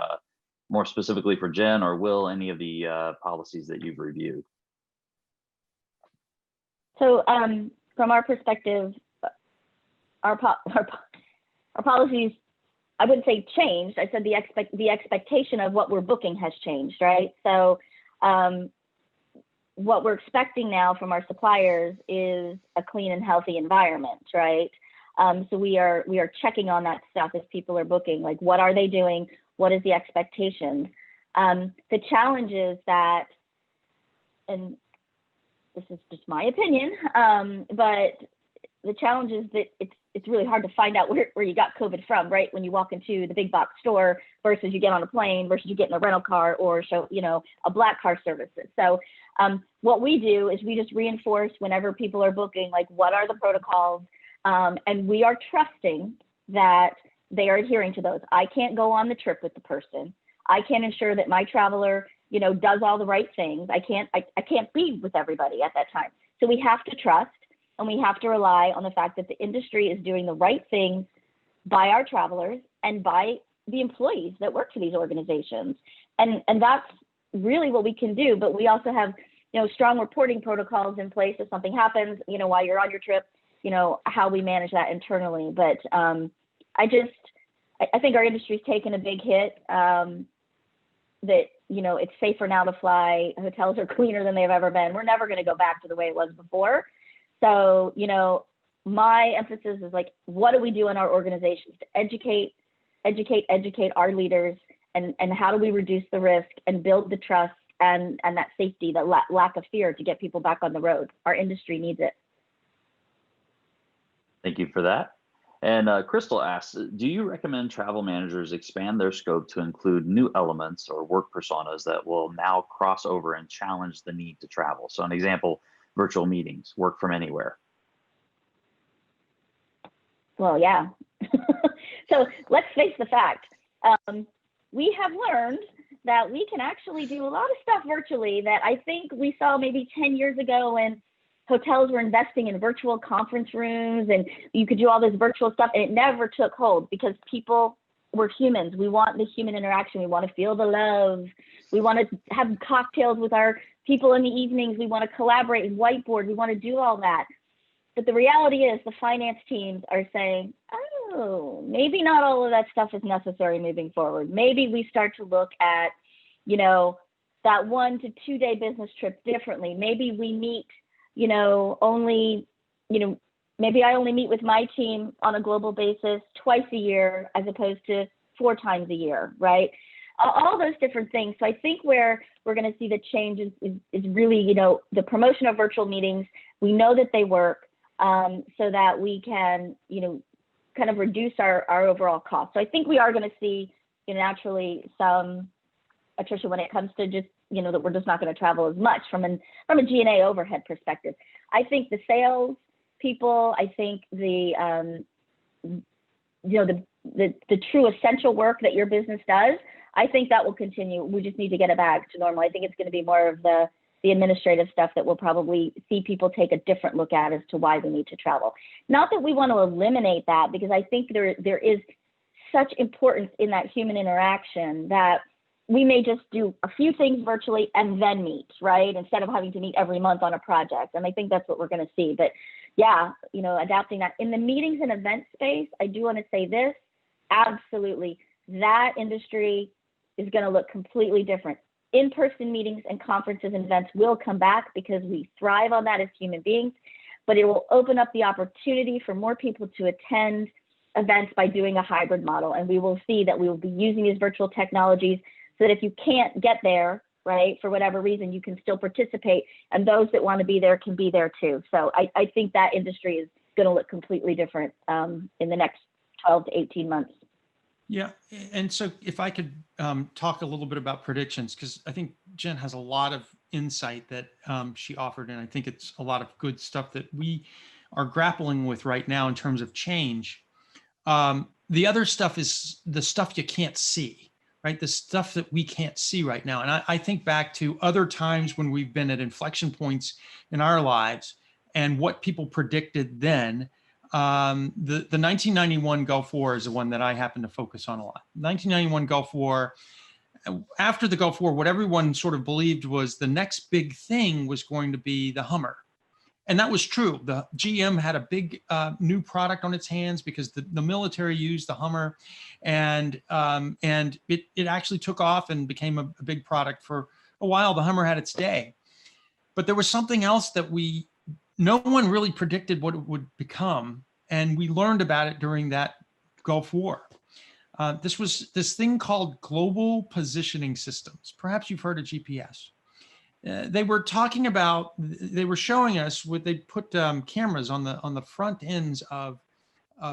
more specifically for Jen or Will, any of the policies that you've reviewed. So from our perspective, our policies, I wouldn't say changed. I said the expectation of what we're booking has changed, right? So what we're expecting now from our suppliers is a clean and healthy environment, right? So we are checking on that stuff as people are booking, like what are they doing? What is the expectation? The challenge is that, and this is just my opinion, but the challenge is that it's really hard to find out where you got COVID from, right? When you walk into the big box store versus you get on a plane versus you get in a rental car or a black car services. So what we do is we just reinforce whenever people are booking, like what are the protocols, and we are trusting that they are adhering to those. I can't go on the trip with the person. I can't ensure that my traveler does all the right things. I can't be with everybody at that time. So we have to trust and we have to rely on the fact that the industry is doing the right things by our travelers and by the employees that work for these organizations. And that's really what we can do. But we also have, strong reporting protocols in place if something happens, while you're on your trip, how we manage that internally. But I think our industry's taken a big hit, that, it's safer now to fly. Hotels are cleaner than they've ever been. We're never going to go back to the way it was before. So, my emphasis is like, what do we do in our organizations to educate our leaders, and how do we reduce the risk and build the trust and that safety, that lack of fear to get people back on the road. Our industry needs it. Thank you for that. And Crystal asks, do you recommend travel managers expand their scope to include new elements or work personas that will now cross over and challenge the need to travel? So an example, virtual meetings, work from anywhere. Well, yeah. So let's face the fact. We have learned that we can actually do a lot of stuff virtually that I think we saw maybe 10 years ago when hotels were investing in virtual conference rooms and you could do all this virtual stuff, and it never took hold because people we're humans. We want the human interaction. We want to feel the love. We want to have cocktails with our people in the evenings. We want to collaborate and whiteboard. We want to do all that. But the reality is the finance teams are saying, oh, maybe not all of that stuff is necessary moving forward. Maybe we start to look at, you know, that 1 to 2 day business trip differently. Maybe we meet, you know, only, you know, maybe I only meet with my team on a global basis twice a year as opposed to 4 times a year, right? All those different things. So I think where we're going to see the change is really, you know, the promotion of virtual meetings. We know that they work so that we can, you know, kind of reduce our overall cost. So I think we are going to see, you know, naturally some attrition when it comes to just, you know, that we're just not going to travel as much from a G&A overhead perspective. I think the sales people, I think the, you know, the true essential work that your business does, I think that will continue. We just need to get it back to normal. I think it's going to be more of the administrative stuff that we'll probably see people take a different look at as to why we need to travel. Not that we want to eliminate that, because I think there is such importance in that human interaction that we may just do a few things virtually and then meet, right? Instead of having to meet every month on a project. And I think that's what we're going to see. But yeah, you know, adapting that. In the meetings and event space, I do want to say this, absolutely, that industry is going to look completely different. In-person meetings and conferences and events will come back because we thrive on that as human beings, but it will open up the opportunity for more people to attend events by doing a hybrid model. And we will see that we will be using these virtual technologies so that if you can't get there, right, for whatever reason, you can still participate, and those that want to be there can be there too. So I think that industry is going to look completely different in the next 12 to 18 months. Yeah, and so if I could talk a little bit about predictions, because I think Jen has a lot of insight that she offered, and I think it's a lot of good stuff that we are grappling with right now in terms of change. The other stuff is the stuff you can't see, right? The stuff that we can't see right now. And I think back to other times when we've been at inflection points in our lives and what people predicted then. The 1991 Gulf War is the one that I happen to focus on a lot. 1991 Gulf War, after the Gulf War, what everyone sort of believed was the next big thing was going to be the Hummer. And that was true. The GM had a big new product on its hands because the military used the Hummer, and it actually took off and became a big product. For a while, the Hummer had its day. But there was something else that no one really predicted what it would become, and we learned about it during that Gulf War. This was this thing called global positioning systems. Perhaps you've heard of GPS. They were talking about, they were showing us what they put cameras on the front ends of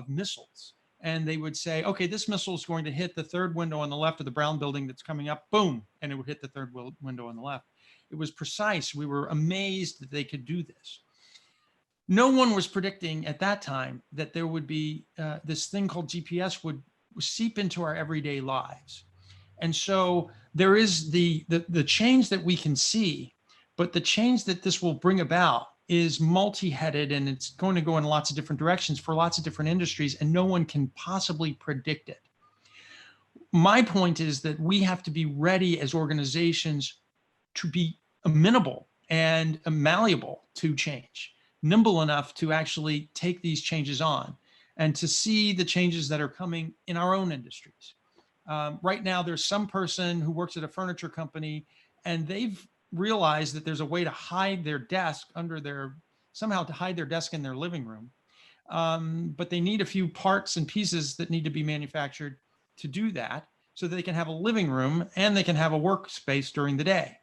missiles, and they would say, okay, this missile is going to hit the third window on the left of the brown building that's coming up, boom, and it would hit the third window on the left. It was precise. We were amazed that they could do this. No one was predicting at that time that there would be this thing called GPS would seep into our everyday lives. And so there is the change that we can see, but the change that this will bring about is multi-headed, and it's going to go in lots of different directions for lots of different industries, and no one can possibly predict it. My point is that we have to be ready as organizations to be amenable and malleable to change, nimble enough to actually take these changes on and to see the changes that are coming in our own industries. Right now, there's some person who works at a furniture company, and they've realized that there's a way to hide their desk somehow to hide their desk in their living room. But they need a few parts and pieces that need to be manufactured to do that, so that they can have a living room and they can have a workspace during the day.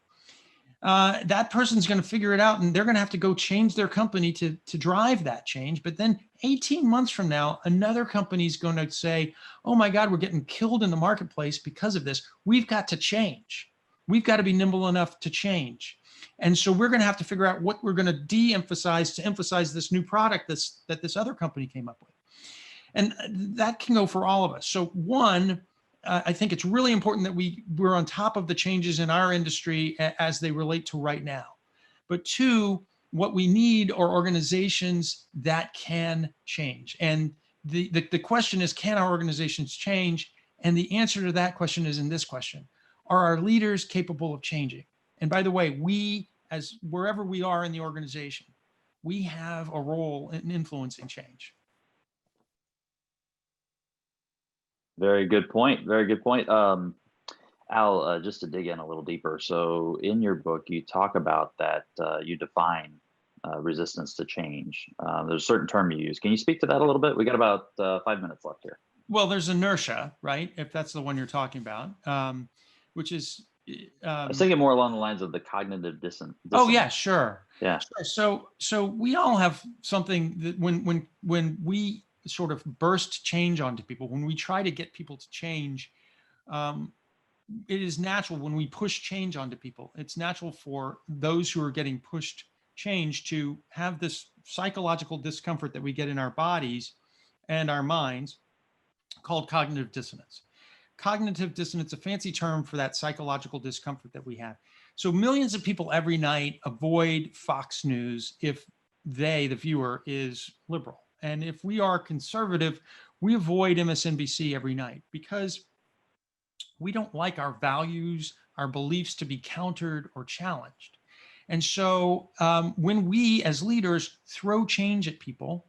That person's going to figure it out, and they're going to have to go change their company to drive that change. But then 18 months from now, another company is going to say, oh my God, we're getting killed in the marketplace because of this. We've got to change. We've got to be nimble enough to change. And so we're going to have to figure out what we're going to de-emphasize to emphasize this new product that this other company came up with. And that can go for all of us. So one, I think it's really important that we're on top of the changes in our industry as they relate to right now. But two, what we need are organizations that can change. And the question is, can our organizations change? And the answer to that question is in this question: are our leaders capable of changing? And by the way, we, as wherever we are in the organization, we have a role in influencing change. Very good point. Very good point. Al, just to dig in a little deeper. So in your book, you talk about that you define resistance to change. There's a certain term you use. Can you speak to that a little bit? We got about 5 minutes left here. Well, there's inertia, right? If that's the one you're talking about, which is. I was thinking more along the lines of the cognitive dissonance. Oh yeah, sure. Yeah. Sure. So we all have something that when we sort of burst change onto people, when we try to get people to change, it is natural when we push change onto people. It's natural for those who are getting pushed change to have this psychological discomfort that we get in our bodies and our minds called cognitive dissonance. Cognitive dissonance, a fancy term for that psychological discomfort that we have. So millions of people every night avoid Fox News if they, the viewer, is liberal. And if we are conservative, we avoid MSNBC every night because we don't like our values, our beliefs to be countered or challenged. And so when we as leaders throw change at people,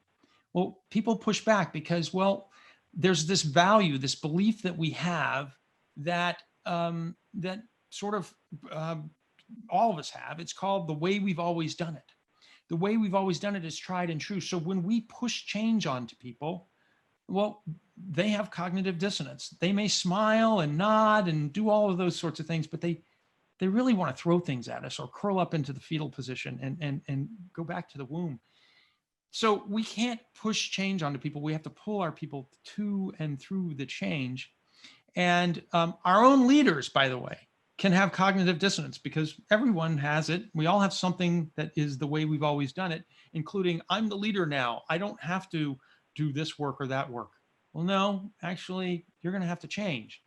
well, people push back because, well, there's this value, this belief that we have that that sort of all of us have. It's called the way we've always done it. The way we've always done it is tried and true. So when we push change onto people, well, they have cognitive dissonance. They may smile and nod and do all of those sorts of things, but they really want to throw things at us or curl up into the fetal position and go back to the womb. So we can't push change onto people. We have to pull our people to and through the change. And our own leaders, by the way, can have cognitive dissonance because everyone has it. We all have something that is the way we've always done it, including I'm the leader now. I don't have to do this work or that work. Well, no, actually, you're going to have to change.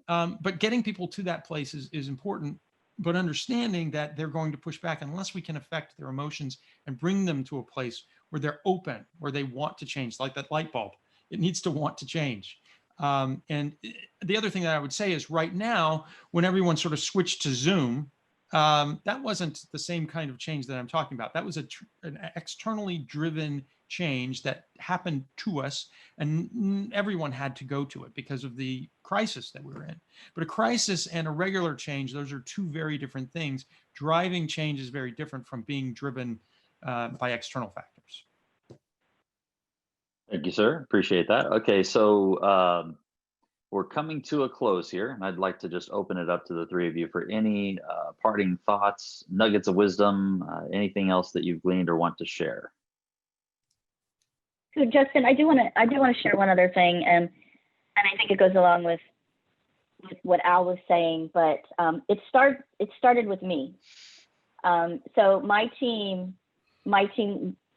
But getting people to that place is important, but understanding that they're going to push back unless we can affect their emotions and bring them to a place where they're open, where they want to change, like that light bulb. It needs to want to change. And the other thing that I would say is right now, when everyone sort of switched to Zoom, that wasn't the same kind of change that I'm talking about. That was an externally driven change that happened to us, and everyone had to go to it because of the crisis that we were in. But a crisis and a regular change, those are two very different things. Driving change is very different from being driven by external factors. Thank you, sir. Appreciate that. Okay, so we're coming to a close here, and I'd like to just open it up to the three of you for any parting thoughts, nuggets of wisdom, anything else that you've gleaned or want to share. So Justin, I do want to share one other thing, and I think it goes along with what Al was saying, but it started with me. So my team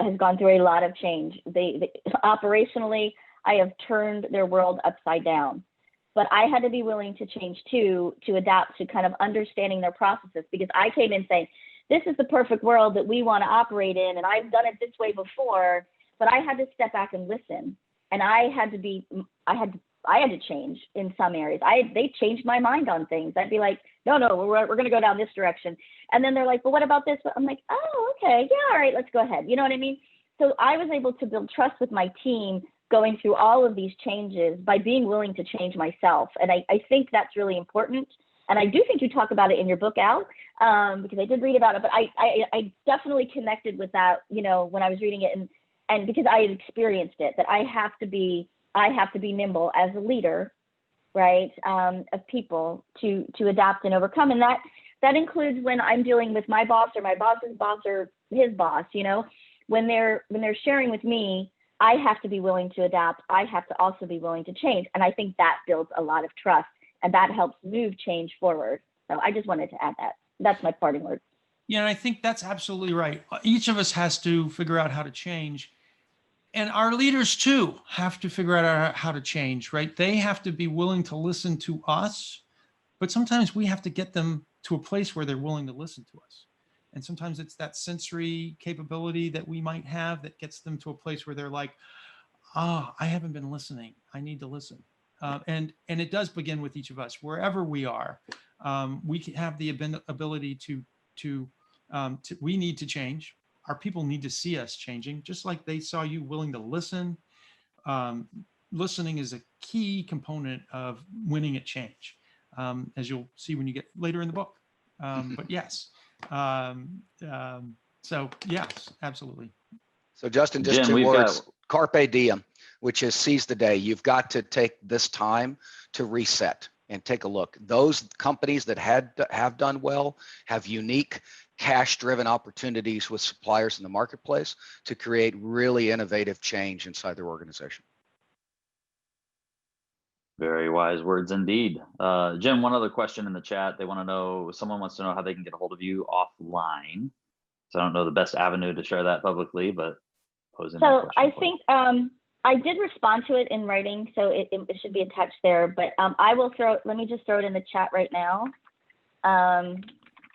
has gone through a lot of change. They operationally, I have turned their world upside down, but I had to be willing to change too, to adapt to kind of understanding their processes, because I came in saying, this is the perfect world that we want to operate in, and I've done it this way before. But I had to step back and listen, and I had to change in some areas. They changed my mind on things. I'd be like, no, we're going to go down this direction, and then they're like, but what about this? I'm like, oh, okay, yeah, all right, let's go ahead. You know what I mean? So I was able to build trust with my team going through all of these changes by being willing to change myself, and I think that's really important. And I do think you talk about it in your book, Al, because I did read about it. But I definitely connected with that, you know, when I was reading it, and because I had experienced it, that I have to be nimble as a leader, right, of people to adapt and overcome. And that includes when I'm dealing with my boss or my boss's boss or his boss, you know, when they're sharing with me, I have to be willing to adapt. I have to also be willing to change. And I think that builds a lot of trust, and that helps move change forward. So I just wanted to add that. That's my parting word. Yeah, and I think that's absolutely right. Each of us has to figure out how to change. And our leaders too have to figure out how to change, right? They have to be willing to listen to us, but sometimes we have to get them to a place where they're willing to listen to us. And sometimes it's that sensory capability that we might have that gets them to a place where they're like, I haven't been listening. I need to listen. And it does begin with each of us, wherever we are. We can have the ability we need to change. Our people need to see us changing, just like they saw you willing to listen. Listening is a key component of winning at change, as you'll see when you get later in the book. But yes, so yes, absolutely. So Justin, just Jim, 2 words, carpe diem, which is seize the day. You've got to take this time to reset and take a look. Those companies that have done well have unique cash-driven opportunities with suppliers in the marketplace to create really innovative change inside their organization. Very wise words indeed. Jim, one other question in the chat. Someone wants to know how they can get a hold of you offline. So I don't know the best avenue to share that publicly, but posing that question. So I think I did respond to it in writing, so it should be attached there, but let me just throw it in the chat right now.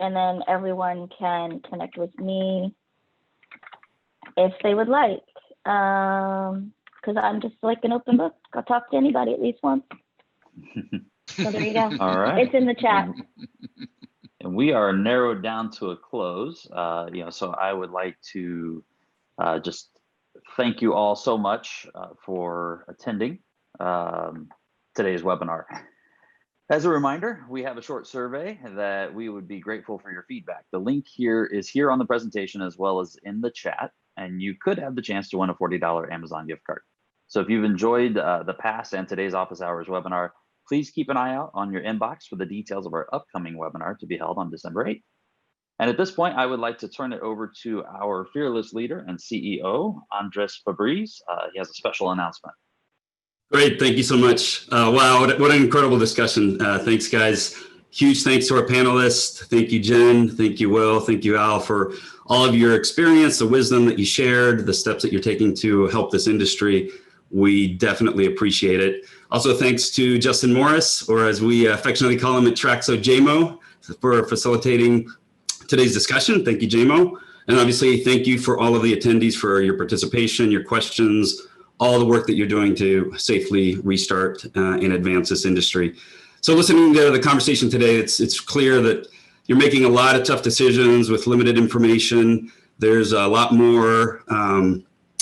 And then everyone can connect with me if they would like. Because I'm just like an open book. I'll talk to anybody at least once. So there you go. All right. It's in the chat. And we are narrowed down to a close. So I would like to just thank you all so much for attending today's webinar. As a reminder, we have a short survey that we would be grateful for your feedback. The link is here on the presentation as well as in the chat, and you could have the chance to win a $40 Amazon gift card. So if you've enjoyed the past and today's office hours webinar, please keep an eye out on your inbox for the details of our upcoming webinar to be held on December 8th. And at this point, I would like to turn it over to our fearless leader and CEO, Andres Fabriz. He has a special announcement. Great, thank you so much. Wow, what an incredible discussion. Thanks, guys. Huge thanks to our panelists. Thank you, Jen. Thank you, Will. Thank you, Al, for all of your experience, the wisdom that you shared, the steps that you're taking to help this industry. We definitely appreciate it. Also, thanks to Justin Morris, or as we affectionately call him at Traxo, JMO, for facilitating today's discussion. Thank you, JMO. And obviously, thank you for all of the attendees for your participation, your questions, all the work that you're doing to safely restart and advance this industry. So listening to the conversation today, it's clear that you're making a lot of tough decisions with limited information. There's a lot more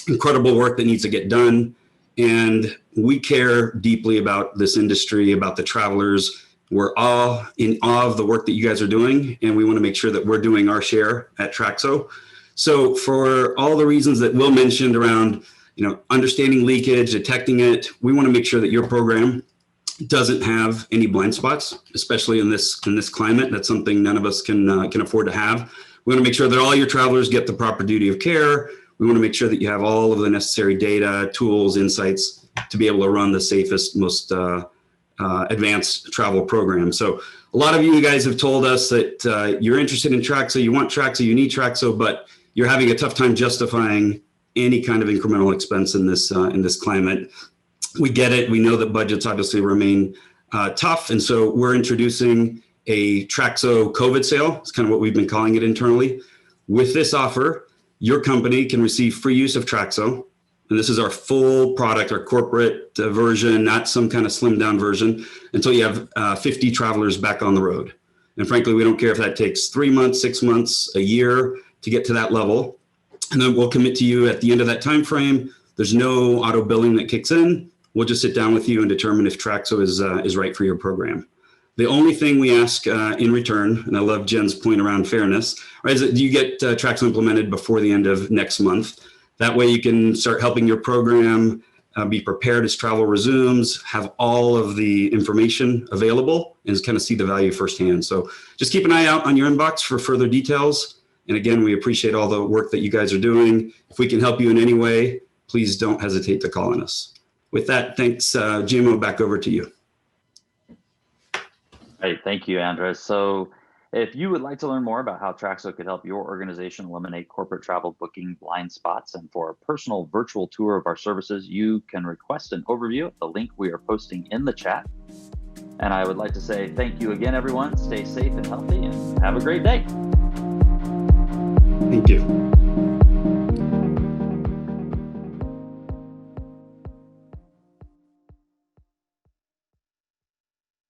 incredible work that needs to get done. And we care deeply about this industry, about the travelers. We're all in awe of the work that you guys are doing, and we want to make sure that we're doing our share at Traxo. So for all the reasons that Will mentioned around understanding leakage, detecting it, we want to make sure that your program doesn't have any blind spots, especially in this climate. That's something none of us can afford to have. We want to make sure that all your travelers get the proper duty of care. We want to make sure that you have all of the necessary data, tools, insights to be able to run the safest, most advanced travel program. So a lot of you guys have told us that you're interested in Traxo, you want Traxo, you need Traxo, but you're having a tough time justifying any kind of incremental expense in this climate. We get it. We know that budgets obviously remain tough. And so we're introducing a Traxo COVID sale. It's kind of what we've been calling it internally. With this offer, your company can receive free use of Traxo. And this is our full product, our corporate version, not some kind of slimmed down version, until you have 50 travelers back on the road. And frankly, we don't care if that takes 3 months, 6 months, a year to get to that level. And then we'll commit to you at the end of that time frame. There's no auto billing that kicks in. We'll just sit down with you and determine if Traxo is right for your program. The only thing we ask in return, and I love Jen's point around fairness, right, is that you get Traxo implemented before the end of next month. That way you can start helping your program be prepared as travel resumes, have all of the information available, and kind of see the value firsthand. So just keep an eye out on your inbox for further details. And again, we appreciate all the work that you guys are doing. If we can help you in any way, please don't hesitate to call on us. With that, thanks, GMO, back over to you. Great, thank you, Andres. So if you would like to learn more about how Traxo could help your organization eliminate corporate travel booking blind spots, and for a personal virtual tour of our services, you can request an overview at the link we are posting in the chat. And I would like to say thank you again, everyone. Stay safe and healthy, and have a great day. Thank you.